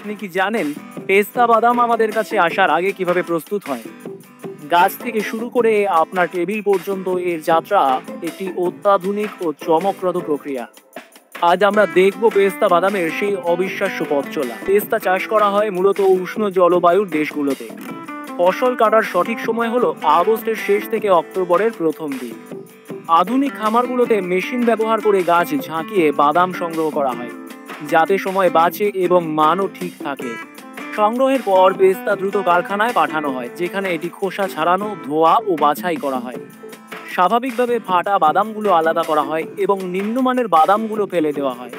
আপনি কি জানেন পেস্তা বাদাম আমাদের কাছে আসার আগে কিভাবে প্রস্তুত হয়? গাছ থেকে শুরু করে আপনার টেবিল পর্যন্ত এর যাত্রা একটি অত্যাধুনিক ও চমকপ্রদ প্রক্রিয়া। আজ আমরা দেখব পেস্তা বাদামের সেই অবিশ্বাস্য পথ চলা। পেস্তা চাষ করা হয় মূলত উষ্ণ জলবায়ুর দেশগুলোতে। ফসল কাটার সঠিক সময় হলো আগস্টের শেষ থেকে অক্টোবরের প্রথম দিক। আধুনিক খামারগুলোতে মেশিন ব্যবহার করে গাছ ঝাঁকিয়ে বাদাম সংগ্রহ করা হয়, যাতে সময় বাঁচে এবং মানও ঠিক থাকে। সংগ্রহের পর পেস্তা দ্রুত কারখানায় পাঠানো হয়, যেখানে এটি খোসা ছাড়ানো, ধোয়া ও বাছাই করা হয়। স্বাভাবিকভাবে ফাটা বাদামগুলো আলাদা করা হয় এবং নিম্নমানের বাদামগুলো ফেলে দেওয়া হয়।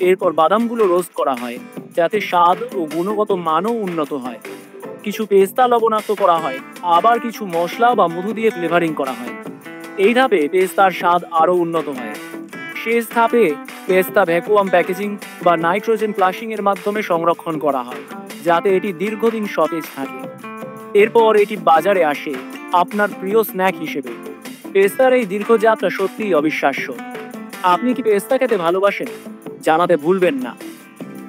এরপর বাদামগুলো রোস্ট করা হয়, যাতে স্বাদ ও গুণগত মানও উন্নত হয়। কিছু পেস্তা লবণাক্ত করা হয়, আবার কিছু মশলা বা মধু দিয়ে ফ্লেভারিং করা হয়। এই ধাপে পেস্তার স্বাদ আরও উন্নত হয়। শেষ ধাপে পেস্তা ভ্যাকুয়াম প্যাকেজিং বা নাইট্রোজেন ফ্লাশিং এর মাধ্যমে সংরক্ষণ করা হয়, যাতে এটি দীর্ঘদিন সতেজ থাকে। এরপর এটি বাজারে আসে আপনার প্রিয় স্ন্যাক হিসেবে। পেস্তার এই দীর্ঘ যাত্রা সত্যিই অবিশ্বাস্য। আপনি কি পেস্তা খেতে ভালোবাসেন? জানাতে ভুলবেন না।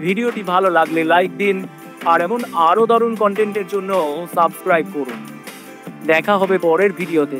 ভিডিওটি ভালো লাগলে লাইক দিন, আর এমন আরও দারুণ কন্টেন্টের জন্য সাবস্ক্রাইব করুন। দেখা হবে পরের ভিডিওতে।